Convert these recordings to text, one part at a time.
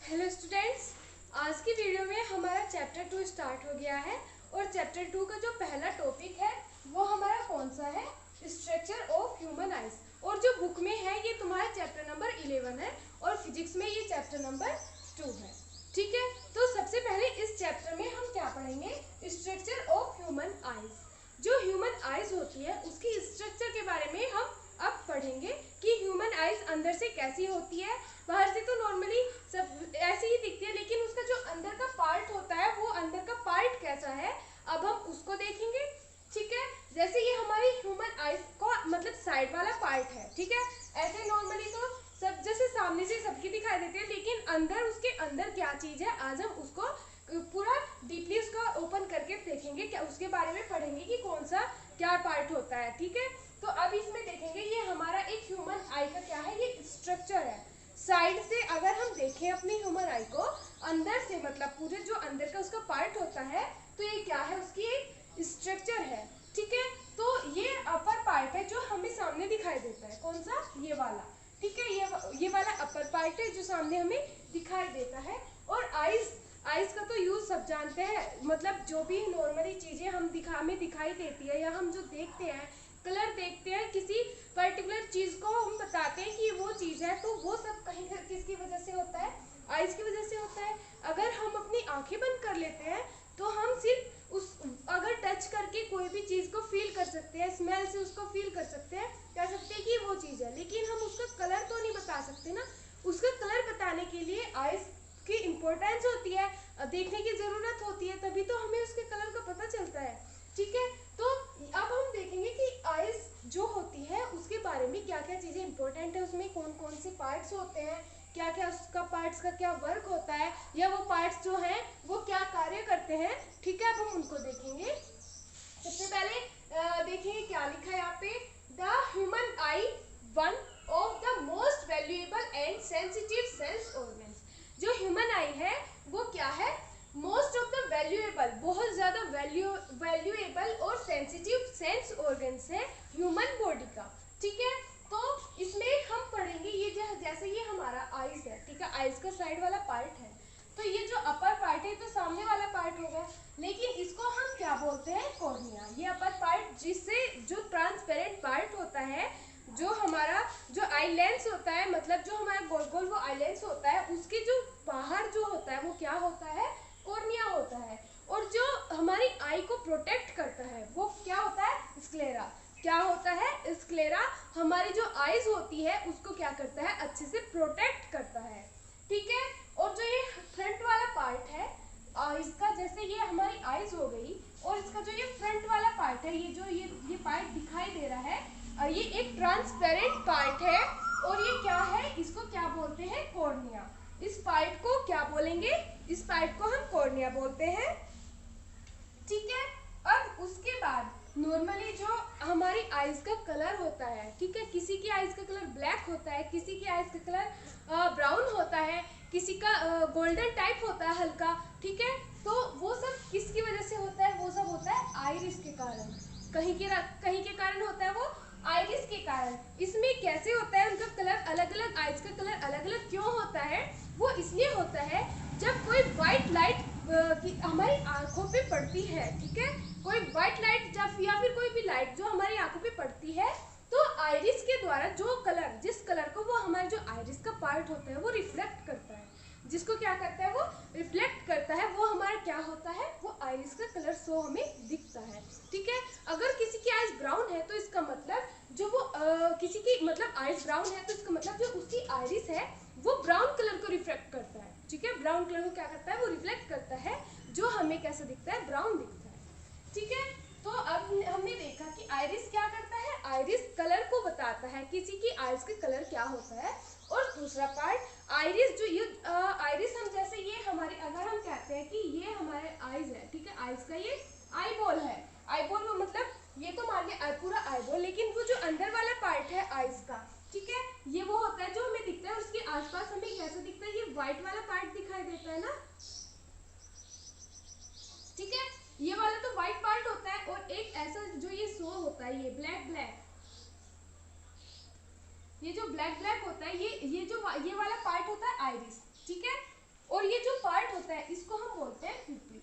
Hello students, आज की video में हमारा चैप्टर 2 स्टार्ट हो गया है और चैप्टर 2 का जो पहला टॉपिक है वो हमारा कौन सा है? Structure of human eyes. और जो बुक में है ये तुम्हारा चैप्टर नंबर 11 है और फिजिक्स में ये चैप्टर नंबर 2 है। ठीक है, तो सबसे पहले इस चैप्टर में हम क्या पढ़ेंगे? Structure of human eyes. जो ह्यूमन आइज होती है उसकी स्ट्रक्चर के बारे में हम अब पढ़ेंगे कि ह्यूमन आइज अंदर से कैसी होती है। बाहर से तो नॉर्मली सब ऐसी ही दिखती है, लेकिन उसका जो अंदर का पार्ट होता है वो अंदर का पार्ट कैसा है अब हम उसको देखेंगे। ठीक है, जैसे ये हमारी ह्यूमन आइज को मतलब साइड वाला पार्ट है। ठीक है, ऐसे नॉर्मली तो सब जैसे सामने से सबकी दिखाई देती है, लेकिन अंदर उसके अंदर क्या चीज है आज हम उसको पूरा डीपली उसका ओपन करके देखेंगे, क्या उसके बारे में पढ़ेंगे कि कौन सा क्या पार्ट होता है। ठीक है, तो अब इसमें देखेंगे ये हमारा एक ह्यूमन आई का क्या है, ये स्ट्रक्चर है। साइड से अगर हम देखें अपनी ह्यूमन आई को अंदर से मतलब पूरे जो अंदर का उसका पार्ट होता है तो ये क्या है, उसकी एक स्ट्रक्चर है। ठीक है, तो ये अपर पार्ट है जो हमें सामने दिखाई देता है। कौन सा? ये वाला। ठीक है, ये वाला अपर पार्ट है जो सामने हमें दिखाई देता है। और आइज आइज का तो यूज सब जानते हैं, मतलब जो भी नॉर्मली चीजें हमें दिखाई देती है या हम जो देखते हैं, कलर देखते हैं, किसी पर्टिकुलर चीज को हम बताते हैं कि वो चीज है, तो वो सब कहीं किसकी वजह से होता है? आइज की वजह से होता है। अगर हम अपनी आंखें बंद कर लेते हैं तो हम सिर्फ उस अगर टच करके कोई भी चीज को फील कर सकते हैं, स्मेल से उसको फील कर सकते हैं, कह सकते हैं कि वो चीज है, लेकिन हम उसका कलर तो नहीं बता सकते ना। उसका कलर बताने के लिए आइज की इम्पोर्टेंस होती है, देखने की जरूरत होती है, तभी तो हमें उसके कलर का पता चलता है। ठीक है, तो अब हम देखेंगे कि आइज जो होती है उसके बारे में क्या क्या चीजें इंपॉर्टेंट है, उसमें कौन कौन से पार्ट्स होते हैं, क्या क्या उसका पार्ट्स का क्या वर्क होता है, या वो पार्ट्स जो हैं वो क्या कार्य करते हैं। ठीक है, अब हम उनको देखेंगे। सबसे पहले देखिए क्या लिखा है यहाँ पे, the human I one of the most valuable and sensitive sense organs. जो ह्यूमन आई है वो क्या है? मोस्ट ऑफ द वैल्यूएबल, बहुत ज्यादा वैल्यूएबल और सेंसिटिव सेंस ऑर्गन्स है ह्यूमन बॉडी का। ठीक है, तो इसमें हम पढ़ेंगे ये जैसे ये हमारा आइज है। ठीक है, आइज का साइड वाला पार्ट है, तो ये जो अपर पार्ट है तो सामने वाला पार्ट होगा, लेकिन इसको हम क्या बोलते हैं? कॉर्निया। ये अपर पार्ट जिससे जो ट्रांसपेरेंट पार्ट होता है, जो हमारा जो आई लेंस होता है, मतलब जो हमारा गोल गोल वो आई लेंस होता है, उसके जो बाहर जो होता है वो क्या होता है? कॉर्निया होता है। और जो हमारी आई को प्रोटेक्ट करता है वो क्या होता है? स्क्लेरा। क्या होता है? स्क्लेरा हमारी जो आईज होती है उसको क्या करता है? अच्छे से प्रोटेक्ट करता है। ठीक है, और जो ये फ्रंट वाला पार्ट है इसका, जैसे ये हमारी आईज हो गई, और इसका जो ये फ्रंट वाला पार्ट है, ये जो ये पार्ट दिखाई दे रहा है, ये एक ट्रांसपेरेंट पार्ट है। और ये क्या है? इसको क्या बोलते हैं? कॉर्निया। इस पार्ट को क्या बोलेंगे? इस पार्ट को हम कॉर्निया बोलते हैं। ठीक है, अब उसके बाद नॉर्मली जो हमारी आईज का कलर होता है, ठीक है, किसी की आईज का कलर ब्लैक होता है, किसी की आईज का कलर ब्राउन होता है, किसी का गोल्डन टाइप होता है हल्का। ठीक है, तो वो सब किसकी वजह से होता है? वो सब होता है आइरिस के कारण। कहीं के कारण होता है वो आइरिस के कारण। इसमें कैसे होता है? उनका कलर अलग अलग, आइज का कलर अलग अलग क्यों होता है? वो इसलिए होता है जब कोई व्हाइट लाइट हमारी आंखों पे पड़ती है। ठीक है, कोई व्हाइट लाइट जब या फिर कोई भी लाइट जो हमारी आंखों पे पड़ती है, तो आइरिस के द्वारा जो कलर, जिस कलर को वो हमारे जो आइरिस का पार्ट होता है वो रिफ्लेक्ट करता है, जिसको क्या करता है? वो रिफ्लेक्ट करता है, वो हमारा क्या होता है? वो आइरिस का कलर शो हमें दिखता है। ठीक है, अगर किसी की आइज ब्राउन है तो इसका मतलब जो वो किसी की मतलब आइज ब्राउन है तो इसका मतलब जो उसकी आइरिस है वो ब्राउन कलर को रिफ्लेक्ट करता है। ठीक है, ब्राउन कलर को क्या करता है? वो रिफ्लेक्ट करता है, जो हमें कैसा दिखता है? ब्राउन दिखता है। ठीक है, तो अब हमने देखा कि आइरिस क्या करता है? आइरिस कलर को बताता है, किसी की आइज के कलर क्या होता है। और दूसरा पार्ट आइरिस, जो ये आइरिस हम जैसे ये हमारे, अगर हम कहते हैं कि ये हमारे आइज है, ठीक है, आइज का ये आईबॉल है, आईबॉल मतलब ये तो मान लिया पूरा आईबॉल, लेकिन वो जो अंदर वाला पार्ट है आइज का, ठीक है, ये वो होता है जो हमें दिखता है, उसके आसपास हमें कैसा दिखता है? ये व्हाइट वाला पार्ट दिखाई देता है ना। ठीक है, ये वाला तो व्हाइट पार्ट होता है, और एक ऐसा जो ये शो होता है, ये ब्लैक ब्लैक, ये जो ब्लैक ब्लैक होता है, ये वाला पार्ट होता है आइरिस। ठीक है, और ये जो पार्ट होता है इसको हम बोलते हैं प्यूपिल,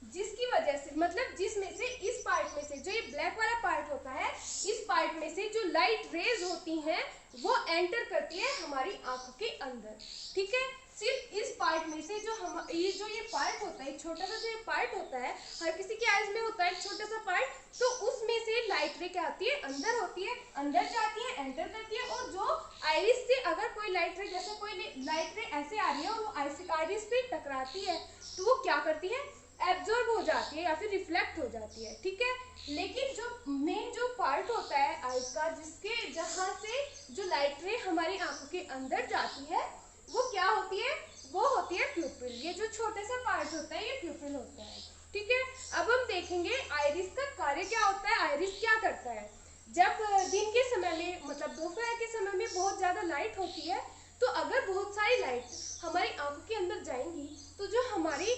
जिसकी वजह से मतलब जिसमें से इस पार्ट में से जो ये ब्लैक वाला पार्ट होता है, इस पार्ट में से जो लाइट रेज होती हैं वो एंटर करती है हमारी आंखों के अंदर। ठीक है, सिर्फ इस पार्ट में से जो हम ये पार्ट होता है, छोटा सा जो ये पार्ट होता है, हर किसी के आईज में होता है छोटा सा पार्ट, तो उसमें से लाइट रे क्या आती है, अंदर होती है, अंदर जाती है, एंटर करती है, और जो आइरिस से अगर कोई लाइट रे, जैसे कोई लाइट रे ऐसे आ रही है और वो आइरिस पे टकराती है तो वो क्या करती है, एब्जॉर्ब हो जाती है या फिर रिफ्लेक्ट हो जाती है। ठीक है, लेकिन जो मेन जो पार्ट होता है आइज का, जिसके जहाँ से जो लाइट रे हमारी आंखों के अंदर जाती है, वो क्या होती है, वो होती है प्यूपिल। ये जो छोटे सा पार्ट होता है ये प्यूपिल होता है। ठीक है, अब हम देखेंगे आइरिस का कार्य क्या होता है, आइरिस क्या करता है। जब दिन के समय में मतलब दोपहर के समय में बहुत ज्यादा लाइट होती है, तो अगर बहुत सारी लाइट हमारी आंखों के अंदर जाएंगी तो जो हमारी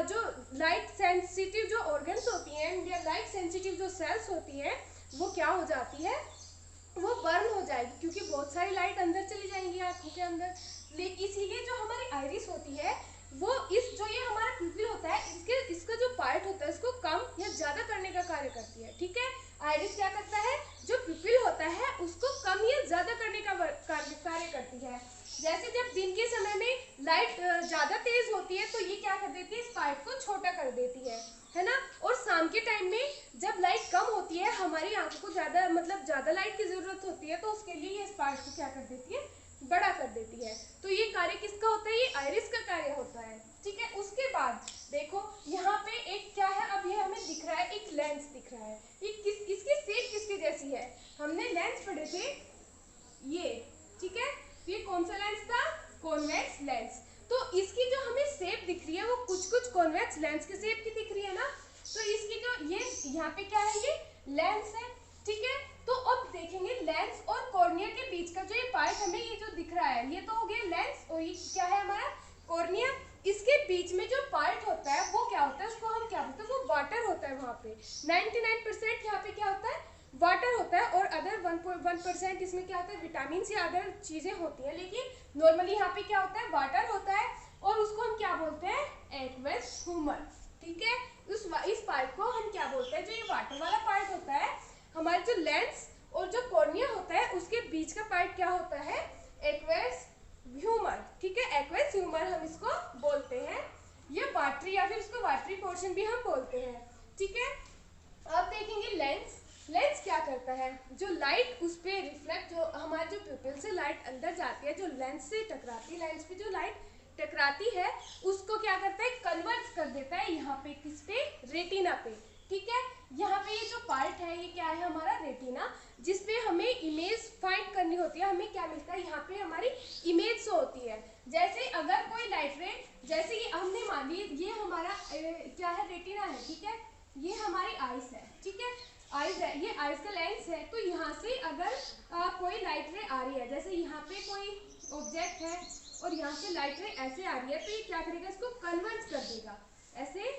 जो लाइट सेंसिटिव जो ऑर्गन्स होती हैं या लाइट सेंसिटिव जो सेल्स होती हैं वो क्या हो जाती है, वो बर्न हो जाएगी, क्योंकि बहुत सारी लाइट अंदर चली जाएंगी आंखों के अंदर। इसीलिए जो हमारी आइरिस होती है वो इस जो ये हमारा प्यूपिल होता है इसका जो पार्ट होता है इसको कम या ज्यादा करने का कार्य करती है। ठीक है, आइरिस क्या करता है, जो प्यूपिल होता है उसको कम या ज्यादा करने का कार्य करती है। जैसे जब दिन के समय में लाइट ज्यादा तेज होती है तो ये क्या कर देती है, इस पार्ट को छोटा कर देती है ना। और शाम के टाइम में जब लाइट कम होती है, हमारी आंखों को ज्यादा लाइट की जरूरत होती है, तो उसके लिए ये इस पार्ट को क्या कर देती है, बड़ा कर देती है। तो ये कार्य किसका होता है, ये आइरिस का कार्य होता है। ठीक है, उसके बाद देखो यहाँ पे एक क्या है, अब ये हमें दिख रहा है, एक लेंस दिख रहा है, इसकी शेप किसकी जैसी है, हमने लेंस पढ़े थे ये। ठीक है, ये कौन सा लेंस था, कॉन्वेक्स लेंस। तो इसकी जो हमें शेप दिख रही है वो कुछ कॉन्वेक्स लेंस की शेप की दिख रही है ना। तो इसकी जो ये यहाँ पे क्या है, ये लेंस है। ठीक है, तो अब देखेंगे लेंस और कॉर्निया के बीच का जो ये पार्ट हमें ये जो दिख रहा है, ये तो हो गया लेंस, और ये क्या है हमारा कॉर्निया। इसके बीच में जो पार्ट होता है वो क्या होता है, उसको हम क्या बोलते हैं, वो वाटर होता है। वहाँ पे 99% यहाँ पे क्या होता है, वाटर होता है, और अदर 1% इसमें क्या होता है, विटामिन या अदर चीजें होती हैं, लेकिन नॉर्मली यहाँ पे क्या होता है, वाटर होता है, और उसको हम क्या बोलते हैं, एक्वस ह्यूमर। ठीक है, इस पार्ट को हम क्या बोलते हैं, जो ये वाटर वाला पार्ट होता है, हमारे जो लेंस और जो कॉर्निया होता है उसके बीच का पार्ट क्या होता है, एक्वस ह्यूमर। ठीक है, एक्वस ह्यूमर हम इसको बोलते हैं, ये वाटरी या फिर इसको वाटरी पोर्शन भी हम बोलते हैं। ठीक है, अब देखेंगे लेंस। लेंस क्या करता है, जो लाइट उस पे रिफ्लेक्ट, जो हमारे जो प्यूपिल से लाइट अंदर जाती है, जो लेंस से टकराती है, लेंस पे जो लाइट टकराती है उसको क्या करता है, कन्वर्ट कर देता है यहाँ पे, किस पे, रेटिना पे। ठीक है, यहाँ पे ये जो पार्ट है ये क्या है, हमारा रेटिना, जिसपे हमें इमेज फाइंड करनी होती है। हमें क्या मिलता है, यहाँ पे हमारी इमेज शो होती है। जैसे अगर कोई लाइट रे, जैसे ये हमने मान ली ये हमारा क्या है, रेटिना है। ठीक है, ये हमारी आइस है। ठीक है, आइस है, ये आइस का लेंस है। तो यहाँ से अगर कोई लाइट रे आ रही है, जैसे यहाँ पे कोई ऑब्जेक्ट है और यहाँ से लाइट रे ऐसे आ रही है, तो ये क्या करेगा, इसको कन्वर्ट कर देगा, ऐसे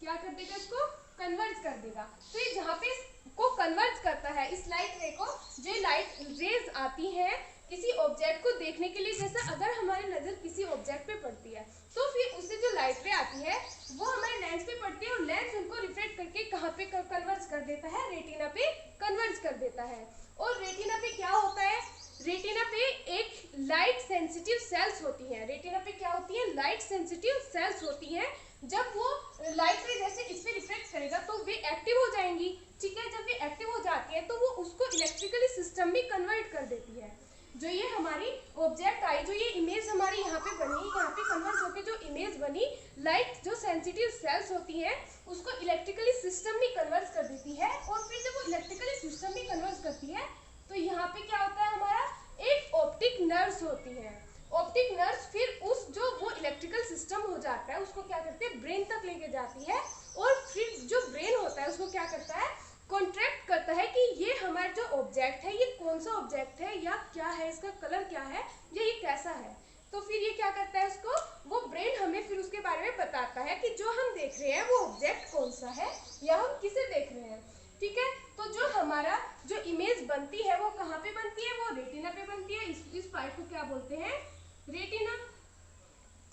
क्या कर देगा, इसको कन्वर्ट कर देगा। तो ये जहाँ पे इसको कन्वर्ट करता है, इस लाइट रे को, जो लाइट रेज आती है किसी ऑब्जेक्ट को देखने के लिए, जैसे अगर हमारी नजर किसी ऑब्जेक्ट पे पड़ती है तो फिर उससे जो लाइट रे आती है वो हमारे लेंस पे पड़ती है, और लेंस उनको रिफ्लेक्ट करके कहाँ पे कन्वर्ट कर देता है, रेटिना पे कन्वर्ट कर देता है। और रेटिना पे क्या होता है, रेटिना पे एक लाइट सेंसिटिव सेल्स होती हैं। रेटिना पे क्या होती है, लाइट सेंसिटिव सेल्स होती हैं। जब वो लाइट रे जैसे इस पे रिफ्लेक्ट करेगा तो वे एक्टिव हो जाएंगी। ठीक है, जब वे एक्टिव हो जाती है तो वो उसको इलेक्ट्रिकली सिस्टम में कन्वर्ट कर देती है। जो ये हमारी ऑब्जेक्ट आई, जो ये इमेज हमारी यहाँ पे बनी, यहाँ पे कन्वर्ट होकर जो इमेज बनी, लाइट जो सेंसिटिव सेल्स होती है उसको इलेक्ट्रिकली सिस्टम में कन्वर्ट कर देती है। और फिर जब वो इलेक्ट्रिकली सिस्टम में कन्वर्ट करती है तो यहाँ पे क्या होता है, हमारा एक ऑप्टिक नर्व्स होती है। ऑप्टिक नर्व्स फिर उस जो वो इलेक्ट्रिकल सिस्टम हो जाता है उसको क्या करते हैं, ब्रेन तक लेके जाती है, और फिर जो ब्रेन होता है उसको क्या करता है, कॉन्ट्रैक्ट करता है कि ये हमारा जो ऑब्जेक्ट है ये कौन सा ऑब्जेक्ट है, या क्या है, इसका कलर क्या है, या ये कैसा है। तो फिर ये क्या करता है, उसको वो ब्रेन हमें फिर उसके बारे में बताता है कि जो हम देख रहे हैं वो ऑब्जेक्ट कौन सा है, या हम किसे देख रहे हैं। ठीक है, तो जो हमारा जो इमेज बनती है वो कहाँ पे बनती है, वो रेटिना पे बनती है। इस पार्ट को क्या बोलते हैं, रेटिना।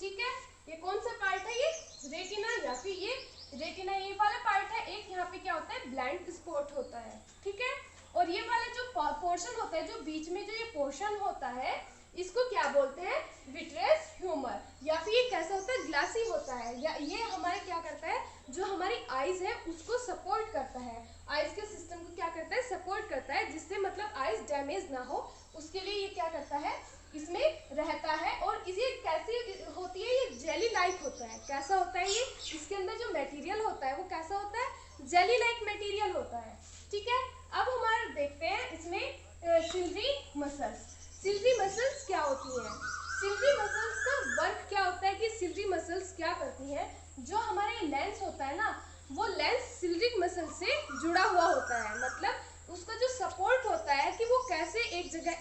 ठीक है, ये कौन सा पार्ट है, ये रेटिना या फिर ये रेटिना ये वाला पार्ट है। एक यहाँ पे क्या होता है, ब्लाइंड स्पॉट होता है, ठीक है। और ये वाला जो पोर्शन होता है, जो बीच में जो ये पोर्शन होता है, इसको क्या बोलते हैं, विट्रेस ह्यूमर, या फिर ये कैसा होता है, ग्लासी होता है। या ये हमारे क्या करता है, जो हमारी आईज है उसको सपोर्ट करता है, आईज के सिस्टम को क्या करता है, सपोर्ट करता है, जिससे मतलब आईज डैमेज ना हो, उसके लिए ये क्या करता है, इसमें रहता है। और इसे कैसी होती है, ये जेली लाइक होता है। कैसा होता है ये, इसके अंदर जो मटेरियल होता है वो कैसा होता है, जेली लाइक मटेरियल होता है, ठीक है। अब हमारे देखते हैं इसमें सिल्वरी मसल्स। सिल्वरी मसल्स क्या होती हैं, सिल्वरी मसल्स का वर्क क्या होता है कि सिल्वरी मसल्स क्या करती हैं, जो हमारे लेंस होता है ना, वो लेंस सिल्वरी मसल से जुड़ा हुआ होता है। मतलब उसका जो सपोर्ट होता है कि वो कैसे एक जगह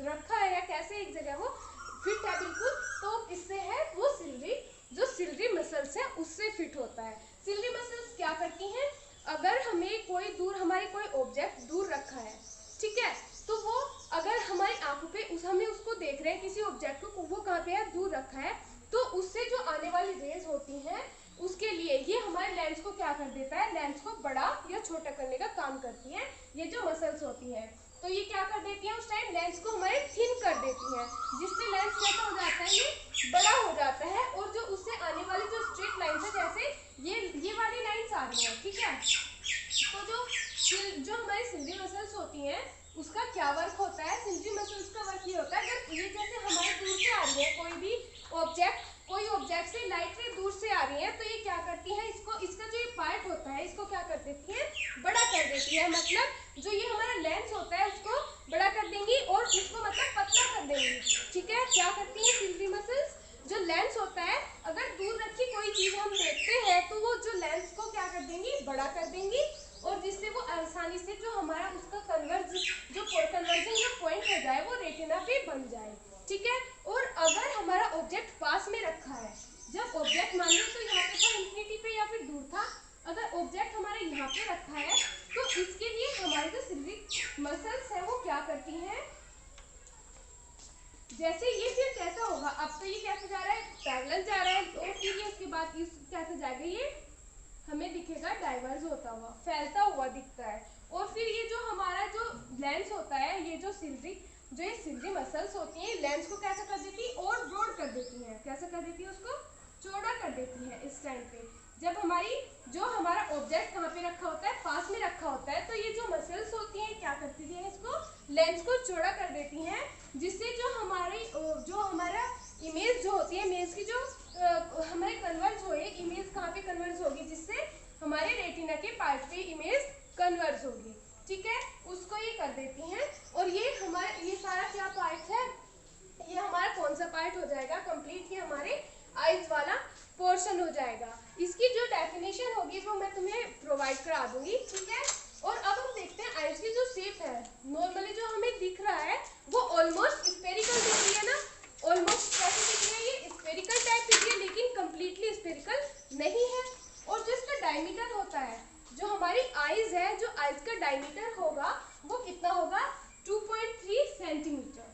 रखा है या कैसे एक जगह वो फिट है बिल्कुल, तो इससे है वो सिल्वरी, जो सिल्वरी मसल्स है उससे फिट होता है। सिल्वरी मसल्स क्या करती हैं, अगर हमें कोई दूर, हमारी कोई ऑब्जेक्ट दूर रखा है, ठीक है, तो वो अगर हमारी आंखों पे हमें उसको देख रहे हैं किसी ऑब्जेक्ट को, वो कहाँ पे है, दूर रखा है, तो उससे जो आने वाली रेज होती हैं उसके लिए ये हमारे लेंस को क्या कर देता है, लेंस को बड़ा या छोटा करने का काम करती है ये जो मसल्स होती हैं। तो ये क्या कर देती है, उस टाइम लेंस को हमारे थिन कर देती है, जिससे लेंस कैसा हो जाता है, ये बड़ा हो जाता है। और जो उससे आने वाली जो स्ट्रेट लाइन है, जैसे ये वाली लाइंस आ रही है, ठीक है, तो जो हमारी सिल्वरी मसल्स होती हैं उसका क्या वर्क होता है, सिल्वरी मसल्स का वर्क ये होता है, अगर ये जैसे हमारे दूर से आ रही है कोई भी ऑब्जेक्ट, कोई ऑब्जेक्ट से लाइट रे दूर से आ रही है, तो ये क्या करती है, इसको, इसका जो ये पार्ट होता है इसको क्या कर देती है, बड़ा कर देती है। मतलब जो ये हमारा लेंस होता है उसको बड़ा कर देंगी और उसको मतलब पतला कर देंगी, ठीक है। क्या करती है सिल्वरी मसल्स, जो लेंस होता है अगर दूर रखी कोई चीज हम देखते हैं तो वो जो लेंस को क्या कर देंगी, बड़ा कर देंगी, और जिससे वो आसानी से जो हमारा उसका कन्वर्जन जो पॉइंट हो जाए वो रेटिना पे बन जाए, ठीक है। और अगर हमारा ऑब्जेक्ट पास में रखा है, जब ऑब्जेक्ट मान लो तो यहाँ पे था इंफिनिटी पे या फिर दूर था, अगर ऑब्जेक्ट हमारा यहाँ पे रखा है तो इसके लिए हमारी जो सिल्वरी मसल्स है वो क्या करती हैं, जैसे ये फिर कैसा होगा, अब तो ये कैसे जा रहा है, पैरेलल जा रहा है, और फिर ये उसके बाद इस कैसे जाएगा, ये हमें दिखेगा डाइवर्ज होता हुआ, फैलता हुआ दिखता है। और फिर ये जो हमारा जो लेंस होता है, ये जो ये सिल्वरी मसल्स होती हैं, लेंस को कैसा कर देती है, और ब्रॉड कर देती हैं, कैसा कर देती है, उसको चौड़ा कर देती है। इस टाइम पे जब जो हमारा ऑब्जेक्ट कहाँ पे रखा होता है, पास में रखा होता है, तो ये जो मसल्स होती हैं क्या करती है, इसको लेंस को चौड़ा कर देती हैं, जिससे जो हमारा इमेज जो होती है, इमेज की जो हमारे कन्वर्ज हो, इमेज कहाँ पे कन्वर्ज होगी, जिससे हमारे रेटिना के पार्ट पे इमेज कन्वर्ज होगी, ठीक है, उसको ये कर देती हैं। और ये सारा क्या पार्ट है, ये हमारा कौन सा पार्ट हो जाएगा कंप्लीट, ये हमारे आईज वाला पोर्शन हो जाएगा। इसकी जो डेफिनेशन होगी वो मैं तुम्हें प्रोवाइड करा दूंगी, ठीक है। और अब हम देखते हैं आईज की जो शेप है, नॉर्मली जो हमें दिख रहा है वो ऑलमोस्ट स्फेरिकल दिख रही है ना, ऑलमोस्ट कैसे दिख रही है, ये स्फेरिकल टाइप दिख रही है, लेकिन कंप्लीटली स्फेरिकल नहीं है। और जो इसका डायमीटर होता है, जो हमारी आईज है, जो आईज का डायमीटर होगा वो कितना होगा, 2.3 सेंटीमीटर।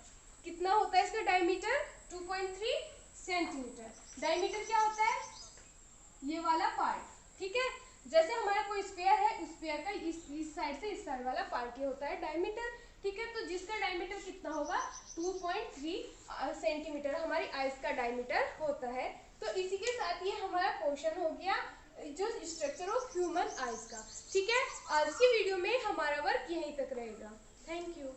कितना होता है इसका डायमीटर, 2.3 सेंटीमीटर। डायमीटर क्या होता है, ये वाला पार्ट, ठीक है। जैसे हमारा कोई स्फीयर है, उस स्फीयर का इस साइड से इस साइड वाला पार्ट ये होता है डायमीटर, ठीक है। तो जिसका डायमीटर कितना होगा, 2.3 सेंटीमीटर हमारी आईज का डायमीटर होता है। तो इसी के साथ ये हमारा पोर्शन हो गया जो स्ट्रक्चर ऑफ ह्यूमन आईज का, ठीक है। आज की वीडियो में हमारा वर्क यहीं तक रहेगा। Thank you.